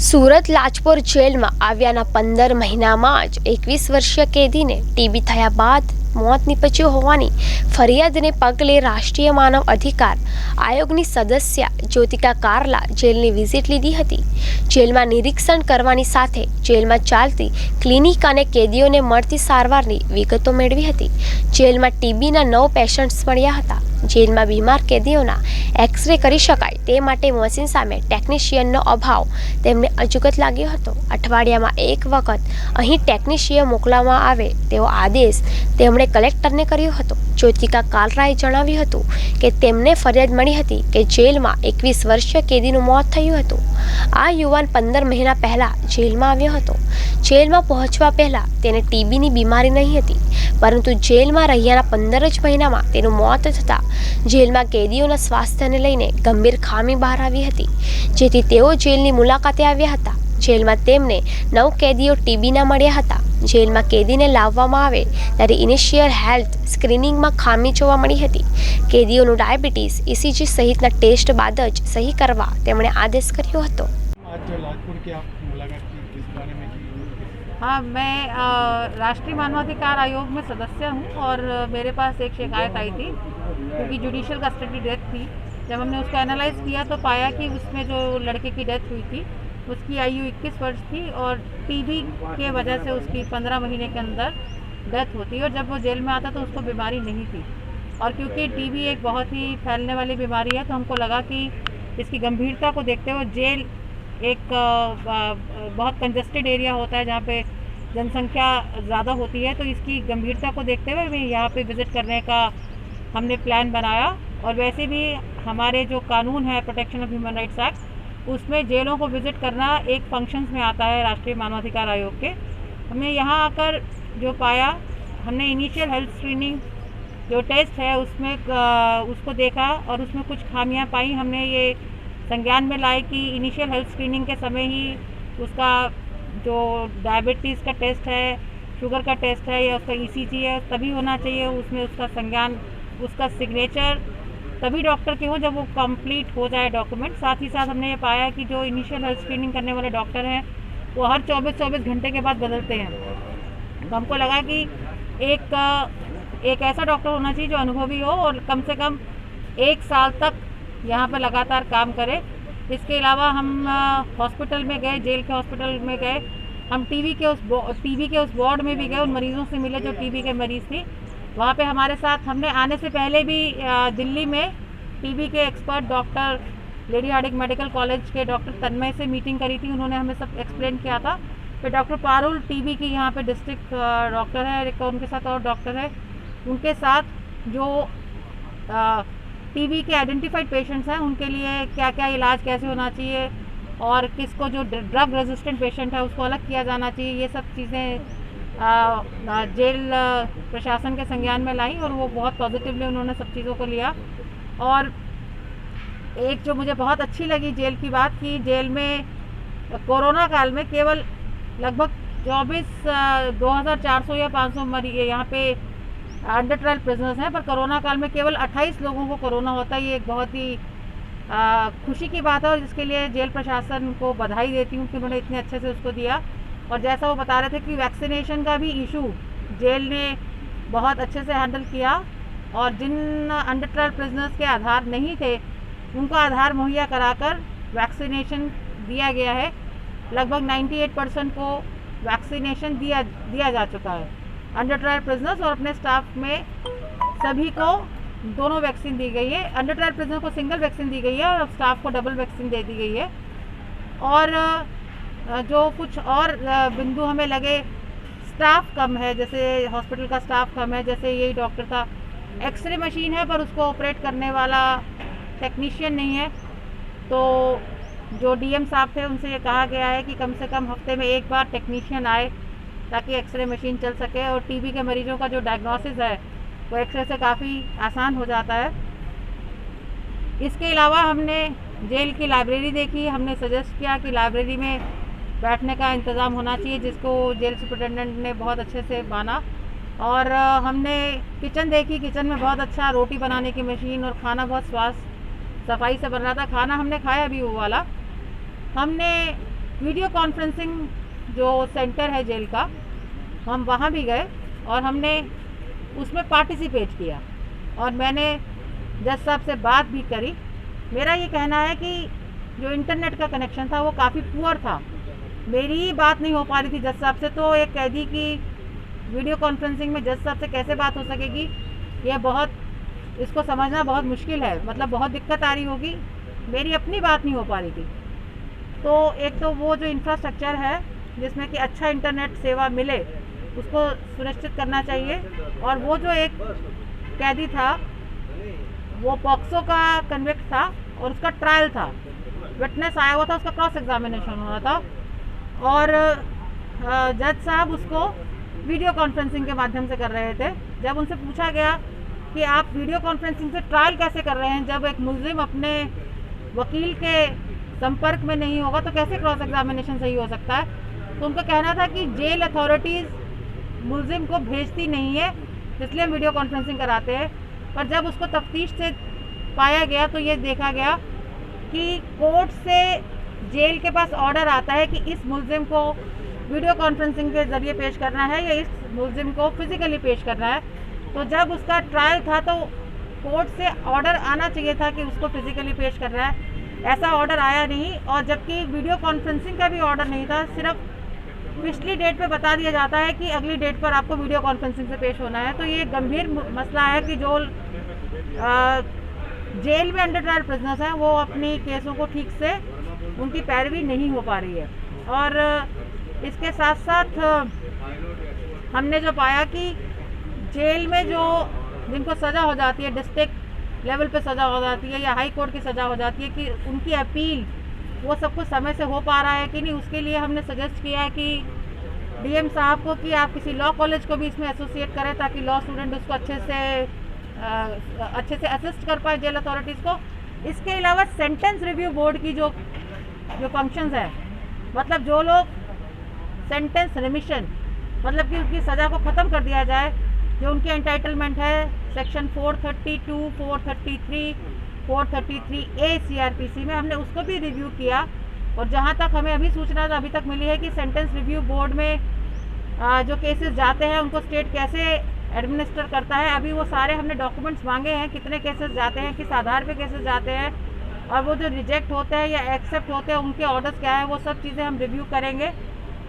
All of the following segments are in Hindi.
સુરત લાજપોર જેલમાં આવ્યાના 15 મહિનામાં જ 21 વર્ષીય કેદીને ટીબી થયા બાદ મોત નીપજ્યું હોવાની ફરિયાદને પગલે રાષ્ટ્રીય માનવ અધિકાર આયોગની સદસ્ય જ્યોતિકા કારલા જેલની વિઝિટ લીધી હતી। જેલમાં નિરીક્ષણ કરવાની સાથે જેલમાં ચાલતી ક્લિનિક અને કેદીઓને મળતી સારવારની વિગતો મેળવી હતી। જેલમાં ટીબીના 9 પેશન્ટ્સ મળ્યા હતા। જેલમાં બીમાર કેદીઓના એક્સરે કરી શકાય તે માટે મશીન સામે ટેકનિશિયનનો અભાવ તેમને અજુગત લાગ્યો હતો। અઠવાડિયામાં એક વખત અહીં ટેકનિશિયન મોકલવામાં આવે તેવો આદેશ તેમણે કલેક્ટરને કર્યો હતો। જ્યોતિકા કાલરાએ જણાવ્યું હતું કે તેમને ફરિયાદ મળી હતી કે જેલમાં 21 વર્ષીય કેદીનું મોત થયું હતું। આ યુવાન 15 મહિના પહેલા જેલમાં આવ્યો હતો। જેલમાં પહોંચવા પહેલા તેને ટીબીની બીમારી નહીં હતી, પરંતુ જેલમાં રહ્યાના 15 જ મહિનામાં તેનું મોત થતાં જેલમાં કેદીઓના સ્વાસ્થ્યને લઈને ગંભીર ખામી બહાર આવી હતી, જેથી તેઓ જેલની મુલાકાતે આવ્યા હતા। જેલમાં તેમને 9 કેદીઓ ટીબીના મળ્યા હતા। જેલમાં કેદીને લાવવામાં આવે ત્યારે ઇનિશિયલ હેલ્થ સ્ક્રીનિંગમાં ખામી જોવા મળી હતી। કેદીઓનું ડાયાબિટીસ, ECG સહિતના ટેસ્ટ બાદ જ સહી કરવા તેમણે આદેશ કર્યો હતો। हाँ, मैं राष्ट्रीय मानवाधिकार आयोग में सदस्य हूँ और मेरे पास एक शिकायत आई थी क्योंकि जुडिशियल कस्टडी डेथ थी। जब हमने उसको एनालाइज किया तो पाया कि उसमें जो लड़के की डेथ हुई थी उसकी आयु 21 वर्ष थी और टीबी के वजह से उसकी 15 महीने के अंदर डेथ होती। और जब वो जेल में आता तो उसको बीमारी नहीं थी, और क्योंकि टीबी एक बहुत ही फैलने वाली बीमारी है तो हमको लगा कि इसकी गंभीरता को देखते हुए जेल एक बहुत कंजस्टेड एरिया होता है जहाँ पे जनसंख्या ज़्यादा होती है, तो इसकी गंभीरता को देखते हुए मैं यहाँ पे विज़िट करने का हमने प्लान बनाया। और वैसे भी हमारे जो कानून है protection of human rights act, उसमें जेलों को विज़िट करना एक फंक्शंस में आता है राष्ट्रीय मानवाधिकार आयोग के। हमने यहाँ आकर जो पाया, हमने इनिशियल हेल्थ स्क्रीनिंग जो टेस्ट है उसमें उसको देखा और उसमें कुछ खामियाँ पाई। हमने ये संज्ञान में लाए कि इनिशियल हेल्थ स्क्रीनिंग के समय ही उसका जो डायबिटीज़ का टेस्ट है, शुगर का टेस्ट है या उसका ECG है तभी होना चाहिए, उसमें उसका संज्ञान, उसका सिग्नेचर तभी डॉक्टर के हो जब वो कंप्लीट हो जाए डॉक्यूमेंट। साथ ही साथ हमने ये पाया कि जो इनिशियल हेल्थ स्क्रीनिंग करने वाले डॉक्टर हैं वो हर 24-24 घंटे के बाद बदलते हैं। तो हमको लगा कि एक ऐसा डॉक्टर होना चाहिए जो अनुभवी हो और कम से कम 1 साल तक यहाँ पर लगातार काम करे। इसके अलावा हम हॉस्पिटल में गए, जेल के हॉस्पिटल में गए, हम टीबी के उस वार्ड में भी गए, उन मरीज़ों से मिले जो टीबी के मरीज़ थी। वहाँ पे हमारे साथ हमने आने से पहले भी दिल्ली में टीबी के expert doctor Lady Hardinge Medical College के डॉक्टर तन्मय से मीटिंग करी थी, उन्होंने हमें सब एक्सप्लेन किया था। फिर डॉक्टर पारुल टीबी की यहाँ पे डिस्ट्रिक्ट डॉक्टर है, एक उनके साथ और डॉक्टर है, उनके साथ जो टीबी के आइडेंटिफाइड पेशेंट्स हैं उनके लिए क्या क्या इलाज कैसे होना चाहिए और किसको जो ड्रग रेजिस्टेंट पेशेंट है उसको अलग किया जाना चाहिए, ये सब चीज़ें जेल प्रशासन के संज्ञान में लाई और वो बहुत पॉजिटिवली उन्होंने सब चीज़ों को लिया। और एक जो मुझे बहुत अच्छी लगी जेल की बात कि जेल में कोरोना काल में केवल लगभग 2400 या 500 मरीज यहाँ पे अंडर ट्रायल प्रिजनर्स हैं, पर कोरोना काल में केवल 28 लोगों को कोरोना होता है। ये एक बहुत ही खुशी की बात है और जिसके लिए जेल प्रशासन को बधाई देती हूँ कि उन्होंने इतने अच्छे से उसको दिया। और जैसा वो बता रहे थे कि वैक्सीनेशन का भी इशू जेल ने बहुत अच्छे से हैंडल किया और जिन अंडर ट्रायल प्रिजनर्स के आधार नहीं थे उनको आधार मुहैया कराकर वैक्सीनेशन दिया गया है। लगभग 98% को वैक्सीनेशन दिया जा चुका है। अंडर ट्रायल प्रिजनर्स और अपने स्टाफ में सभी को दोनों वैक्सीन दी गई है। अंडर ट्रायल प्रिजनर को सिंगल वैक्सीन दी गई है और स्टाफ को डबल वैक्सीन दे दी गई है। और जो कुछ और बिंदु हमें लगे, स्टाफ कम है, जैसे हॉस्पिटल का स्टाफ कम है, जैसे यही डॉक्टर था, एक्सरे मशीन है पर उसको ऑपरेट करने वाला टेक्नीशियन नहीं है। तो जो DM साहब थे उनसे ये कहा गया है कि कम से कम हफ्ते में एक बार टेक्नीशियन आए ताकि एक्सरे मशीन चल सके और टीबी के मरीजों का जो डायग्नोसिस है वो एक्सरे से काफ़ी आसान हो जाता है। इसके अलावा हमने जेल की लाइब्रेरी देखी, हमने सजेस्ट किया कि लाइब्रेरी में बैठने का इंतज़ाम होना चाहिए, जिसको जेल सुपरिटेंडेंट ने बहुत अच्छे से माना। और हमने किचन देखी, किचन में बहुत अच्छा रोटी बनाने की मशीन और खाना बहुत सफाई से बन रहा था। खाना हमने खाया भी वो वाला। हमने वीडियो कॉन्फ्रेंसिंग जो सेंटर है जेल का, हम वहाँ भी गए और हमने उसमें पार्टिसिपेट किया और मैंने जज साहब से बात भी करी। मेरा ये कहना है कि जो इंटरनेट का कनेक्शन था वो काफ़ी पुअर था, मेरी ही बात नहीं हो पा रही थी जज साहब से। तो एक कैदी की वीडियो कॉन्फ्रेंसिंग में जज साहब से कैसे बात हो सकेगी, यह बहुत, इसको समझना बहुत मुश्किल है, मतलब बहुत दिक्कत आ रही होगी। मेरी अपनी बात नहीं हो पा रही थी। तो एक तो वो जो इंफ्रास्ट्रक्चर है जिसमें कि अच्छा इंटरनेट सेवा मिले उसको सुनिश्चित करना चाहिए। और वो जो एक कैदी था वो पॉक्सो का कन्विक्ट था और उसका ट्रायल था, विटनेस आया हुआ था, उसका क्रॉस एग्जामिनेशन हो रहा था और जज साहब उसको वीडियो कॉन्फ्रेंसिंग के माध्यम से कर रहे थे। जब उनसे पूछा गया कि आप वीडियो कॉन्फ्रेंसिंग से ट्रायल कैसे कर रहे हैं, जब एक मुल्जिम अपने वकील के संपर्क में नहीं होगा तो कैसे क्रॉस एग्जामिनेशन सही हो सकता है, तो उनका कहना था कि जेल अथॉरिटीज़ मुल्जिम को भेजती नहीं है इसलिए हम वीडियो कॉन्फ्रेंसिंग कराते हैं। पर जब उसको तफ्तीश से पाया गया तो ये देखा गया कि कोर्ट से जेल के पास ऑर्डर आता है कि इस मुल्जिम को वीडियो कॉन्फ्रेंसिंग के ज़रिए पेश करना है या इस मुल्जिम को फिज़िकली पेश करना है। तो जब उसका ट्रायल था तो कोर्ट से ऑर्डर आना चाहिए था कि उसको फिज़िकली पेश करना है, ऐसा ऑर्डर आया नहीं। और जबकि वीडियो कॉन्फ्रेंसिंग का भी ऑर्डर नहीं था, सिर्फ पिछली डेट पे बता दिया जाता है कि अगली डेट पर आपको वीडियो कॉन्फ्रेंसिंग से पेश होना है। तो ये गंभीर मसला है कि जो जेल में अंडर ट्रायल प्रिजनर्स हैं वो अपनी केसों को ठीक से उनकी पैरवी नहीं हो पा रही है। और इसके साथ साथ हमने जो पाया कि जेल में जो जिनको सज़ा हो जाती है, डिस्ट्रिक्ट लेवल पे सज़ा हो जाती है या हाई कोर्ट की सज़ा हो जाती है, कि उनकी अपील वो सब कुछ समय से हो पा रहा है कि नहीं, उसके लिए हमने सजेस्ट किया है कि डीएम साहब को कि आप किसी लॉ कॉलेज को भी इसमें एसोसिएट करें ताकि लॉ स्टूडेंट उसको अच्छे से असिस्ट कर पाए जेल अथॉरिटीज़ को। इसके अलावा सेंटेंस रिव्यू बोर्ड की जो फंक्शंस हैं, मतलब जो लोग सेंटेंस रिमिशन, मतलब कि उनकी सज़ा को ख़त्म कर दिया जाए, जो उनकी एंटाइटलमेंट है सेक्शन 432, 433, 433A CRPC में, हमने उसको भी रिव्यू किया। और जहाँ तक हमें अभी सूचना अभी तक मिली है कि सेंटेंस रिव्यू बोर्ड में जो केसेस जाते हैं उनको स्टेट कैसे एडमिनिस्टर करता है, अभी वो सारे हमने डॉक्यूमेंट्स मांगे हैं, कितने केसेस जाते हैं, किस आधार पे केसेस जाते हैं, और वो जो रिजेक्ट होते हैं या एक्सेप्ट होते हैं उनके ऑर्डर्स क्या है, वो सब चीज़ें हम रिव्यू करेंगे।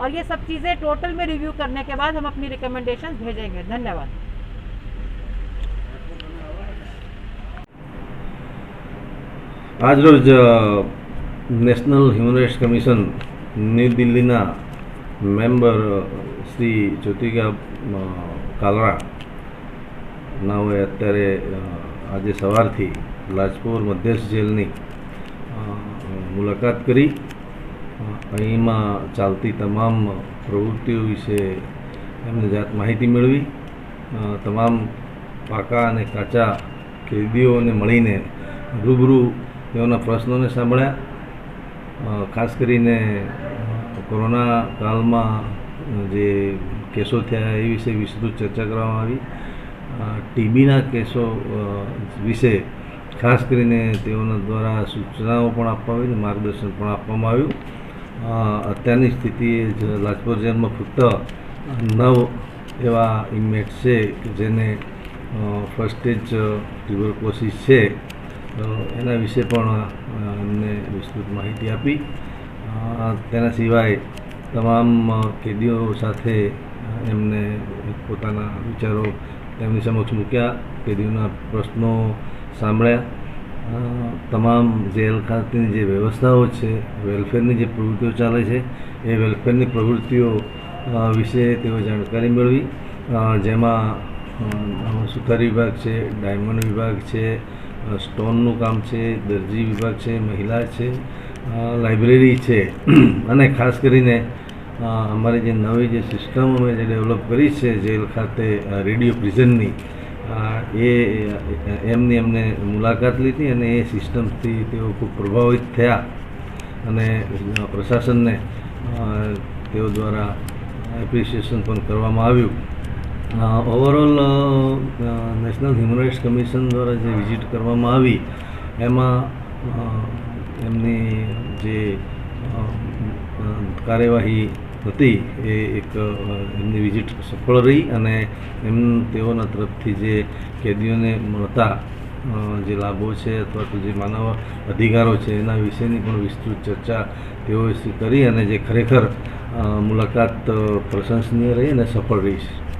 और ये सब चीज़ें टोटल में रिव्यू करने के बाद हम अपनी रिकमेंडेशंस भेजेंगे। धन्यवाद। આજરોજ national human rights commission new દિલ્હીના મેમ્બર શ્રી જ્યોતિકા કાલરા નાઓએ અત્યારે આજે સવારથી લાજપોર મધ્યસ્થ જેલની મુલાકાત કરી અહીંમાં ચાલતી તમામ પ્રવૃત્તિઓ વિશે એમને જાત માહિતી મેળવી, તમામ પાકા અને કાચા કેદીઓને મળીને રૂબરૂ તેઓના પ્રશ્નોને સાંભળ્યા। ખાસ કરીને કોરોના કાળમાં જે કેસો થયા એ વિશે વિસ્તૃત ચર્ચા કરવામાં આવી। ટીબીના કેસો વિશે ખાસ કરીને તેઓના દ્વારા સૂચનાઓ પણ આપવામાં આવી, માર્ગદર્શન પણ આપવામાં આવ્યું। અત્યારની સ્થિતિએ લાજપોર જેલમાં ફક્ત 9 એવા ઇન્મેટ્સ છે કે જેને ફર્સ્ટ સ્ટેજ ટ્યુબરક્લોસિસ છે, તો એના વિશે પણ એમને વિસ્તૃત માહિતી આપી। તેના સિવાય તમામ કેદીઓ સાથે એમને પોતાના વિચારો તેમની સમક્ષ મૂક્યા, કેદીઓના પ્રશ્નો સાંભળ્યા। તમામ જેલ ખાતેની જે વ્યવસ્થાઓ છે, વેલફેરની જે પ્રવૃત્તિઓ ચાલે છે એ વેલફેરની પ્રવૃત્તિઓ વિશે તેઓ જાણકારી મેળવી, જેમાં સુથારી વિભાગ છે, ડાયમંડ વિભાગ છે, સ્ટોનનું કામ છે, દરજી વિભાગ છે, મહિલા છે, લાઇબ્રેરી છે, અને ખાસ કરીને અમારી જે નવી જે સિસ્ટમ અમે જે ડેવલપ કરી છે જેલ ખાતે રેડિયો પ્રિઝનની, એમની અમને મુલાકાત લીધી અને એ સિસ્ટમથી તેઓ ખૂબ પ્રભાવિત થયા અને પ્રશાસનને તેઓ દ્વારા એપ્રિસિએશન પણ કરવામાં આવ્યું। Overall national human rights commission દ્વારા જે વિઝિટ કરવામાં આવી એમાં એમની જે કાર્યવાહી હતી એ એક એમની વિઝિટ સફળ રહી અને તેઓના તરફથી જે કેદીઓને મળતા જે લાભો છે અથવા તો જે માનવ અધિકારો છે એના વિશેની પણ વિસ્તૃત ચર્ચા તેઓએ કરી અને જે ખરેખર મુલાકાત પ્રશંસનીય રહી અને સફળ રહી છે.